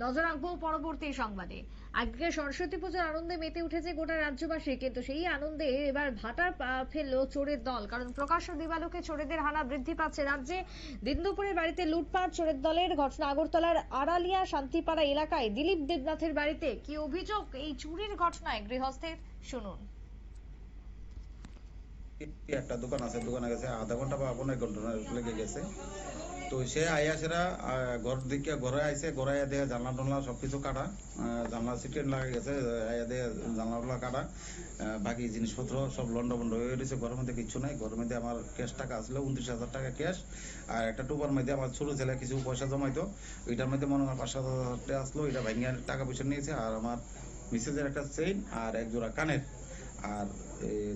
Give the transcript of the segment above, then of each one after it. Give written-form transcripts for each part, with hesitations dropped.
নজর রাখবো পরবর্তী সংবাদে। আজকে সরস্বতী পুজোর আনন্দে মেতে উঠেছে গোটা রাজ্যবাসী, কিন্তু সেই আনন্দে এবার ভাটার ফেললো চোরের দল। কারণ প্রকাশ্য দিবালোকে চোরেদের হানা বৃদ্ধি পাচ্ছে রাজ্যে। দিন দুপুরে বাড়িতে লুটপাট চোরের দলের ঘটনা আগরতলার আড়ালিয়া শান্তিপাড়া এলাকায় দিলীপ দেবনাথের বাড়িতে। কি অভিযোগ এই চুরির ঘটনায় গৃহস্থের, শুনুন। একটা দোকান আছে, দোকানে গেছে আধা ঘন্টা বা ১৫ ঘন্টা লেগে গেছে। তো সে আইয়াসেরা ঘর দিকে ঘরে আইসে, ঘরে আইয়া দেখে জানলা টানলা সবকিছু কাটা, জানলা সিটেন লাগা গেছে, আইয়া দেখে জানলা টানলা কাটা, বাকি জিনিসপত্র সব লন্ড বন্ড হয়ে গেছে। ঘরের মধ্যে কিছু নাই। ঘরের মধ্যে আমার ক্যাশ টাকা আসলো ২৯,০০০ টাকা ক্যাশ, আর একটা টোপার মধ্যে আমার ছোট ছেলে কিছু পয়সা জমাইতো, ওইটার মধ্যে মনে হয় ৫-৭,০০০ টাকা আসলো। এটা ভাঙিয়ে টাকা পয়সা নিয়েছে। আর আমার মিসেসের একটা চেইন আর এক জোড়া কানের আর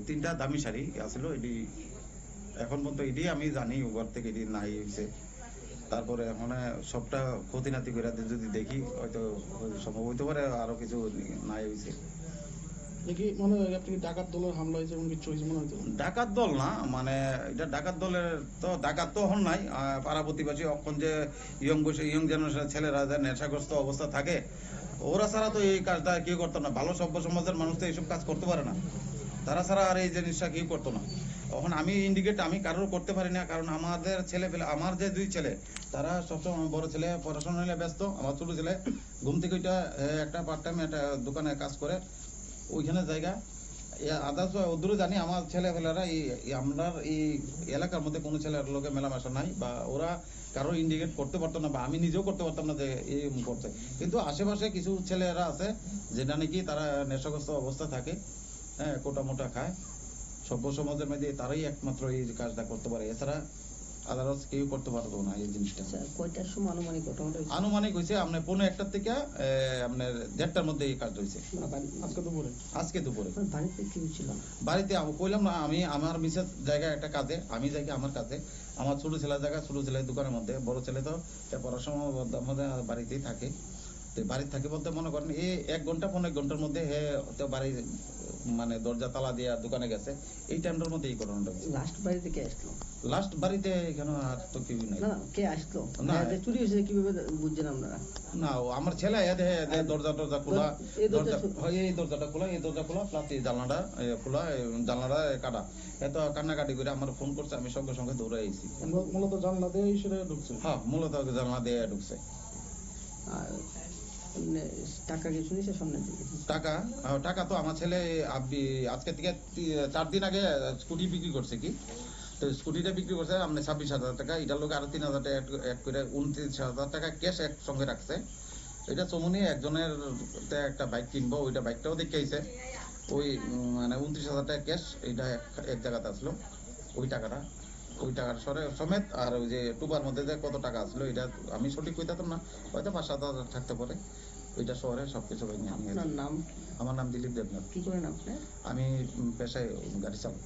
৩টা দামি শাড়ি আসলো। এটি এখন পর্যন্ত এটি আমি জানি ওর থেকে এটি নাই হয়েছে। তারপরে এখন সবটা ক্ষতি নাতি করে যদি দেখি হয়তো সম্ভব হইতে পারে আরো কিছু নাই হয়েছে। দেখি মনে হয় আপনি ডাকাত দলের হামলা হয়েছে এবং কিছু হয়েছে মনে হতো। ডাকাত দল না, মানে এটা ডাকাত দলের তো ডাকাত তো হন নাই। পাড়া প্রতিবেশী অখন যে ইয়ং জেনারেশনের ছেলেরা যে নেশাগ্রস্ত অবস্থা থাকে, ওরা ছাড়া তো এই কাজটা কেউ করতো না। ভালো সভ্য সমাজের মানুষ তো এইসব কাজ করতে পারে না, তারা ছাড়া আর এই জিনিসটা কেউ করতো না। এখন আমি ইন্ডিকেট আমি কারোর করতে পারি না, কারণ আমাদের ছেলে পেলে, আমার যে 2 ছেলে তারা সবসময়, বড় ছেলে পড়াশোনা নিয়ে ব্যস্ত, আমার ছোট ছেলে ঘুম থেকে ওইটা একটা পার্ট টাইম একটা দোকানে কাজ করে, ওইখানে জায়গা আদার্স ওদেরও জানি। আমার ছেলেপেলেরা আমরা এই এলাকার মধ্যে কোনো ছেলের লোকে মেলামেশা নাই, বা ওরা কারো ইন্ডিকেট করতে পারতো না, বা আমি নিজেও করতে পারতাম না যে এই করছে। কিন্তু আশেপাশে কিছু ছেলেরা আছে যেটা নাকি তারা নেশাগ্রস্ত অবস্থা থাকে, হ্যাঁ, কোটা মোটা খায়, সভ্য সমাজের মধ্যে তারাই একমাত্র এই কাজটা করতে পারে, এছাড়া আদারস কেউ করতে পারতো না এই জিনিসটা। কয়টার সময় আনুমানিক হয়েছে আপনার ১৫-১টার থেকে আপনার ১:৩০টার মধ্যে এই কাজ হয়েছে। আজকে দুপুরে বাড়িতে কি ছিল? বাড়িতে কইলাম না, আমি আমার মিসেস জায়গায় একটা কাজে, আমি জায়গা আমার কাজে, আমার ছোট ছেলের জায়গা ছোট ছেলের দোকানের মধ্যে, বড় ছেলে তো পড়াশোনা মধ্যে বাড়িতেই থাকে। তো বাড়িতে থাকে বলতে মনে করেন এই ১ ঘন্টা ১৫ ঘন্টার মধ্যে হে তো বাড়ি মানে দরজা তালা দিয়ে দোকানে গেছে। এই টাইমটার মধ্যে এই ঘটনাটা হয়েছে। লাস্ট বাড়িতে কে আসলো? লাস্ট বাড়িতে এখানে আর তো কেউ নাই। না কে আসলো? না, চুরি হয়েছে কিভাবে বুঝছেন আপনারা? না, আমার ছেলে দরজা টরজা খোলা, এই দরজাটা খোলা, এই দরজা খোলা, প্লাস এই জানলাটা খোলা, জানলাটা কাটা, এত কান্নাকাটি করে আমার ফোন করছে। আমি সঙ্গে সঙ্গে দৌড়ে আইছি। মূলত জানলা দিয়ে এসে ঢুকছে? হ্যাঁ, মূলত জানলা দিয়ে ঢুকছে। আর টাকা কি শুনেছে সামনে? টাকা তো আমার ছেলে আজকে থেকে 4 দিন আগে স্কুটি বিক্রি করছে। কি তো স্কুটিটা বিক্রি করছে আপনি 26,000 টাকা, এটার লোক আরো 3,000 টাকা অ্যাড করে 29,000 টাকা ক্যাশ একসঙ্গে রাখছে। এটা চমনি একজনের একটা বাইক কিনবো, ওইটা বাইকটাও দেখে আইছে। ওই মানে 29,000 টাকা ক্যাশ এইটা এক জায়গাতে আসলো। ওই টাকার সমেত, আর ওই যে টুবার মধ্যে যে কত টাকা আসলো এটা আমি সঠিক কইতাম না, হয়তো 5-7 হাজার থাকতে পারে। ওইটা শহরে সবকিছু ভেঙে আমি। নাম? আমার নাম দিলীপ দেবনাথ। কি করেন আপনি? আমি পেশায় গাড়ি চালাই।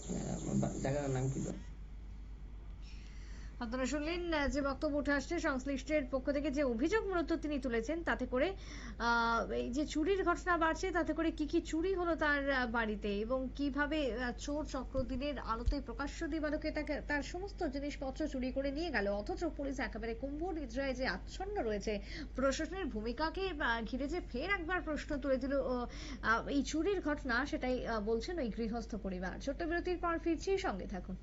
জায়গার নাম কি? আপনারা শুনলেন যে বক্তব্য উঠে আসছে সংশ্লিষ্টের পক্ষ থেকে, যে অভিযোগ মূলত তিনি তুলেছেন, তাতে করে এই যে চুরির ঘটনা বাড়ছে, তাতে করে কি কি চুরি হলো তার বাড়িতে, এবং কিভাবে চোর চক্র দিনের আলোতে প্রকাশ্য দিবালোকে তার সমস্ত জিনিসপত্র চুরি করে নিয়ে গেল, অথচ পুলিশ একেবারে কুম্ভ নিদ্রায় যে আচ্ছন্ন রয়েছে। প্রশাসনের ভূমিকাকে ঘিরে যে ফের একবার প্রশ্ন তুলে দিল এই চুরির ঘটনা, সেটাই বলছেন ওই গৃহস্থ পরিবার। ছোট্ট বিরতির পর ফিরছি, সঙ্গে থাকুন।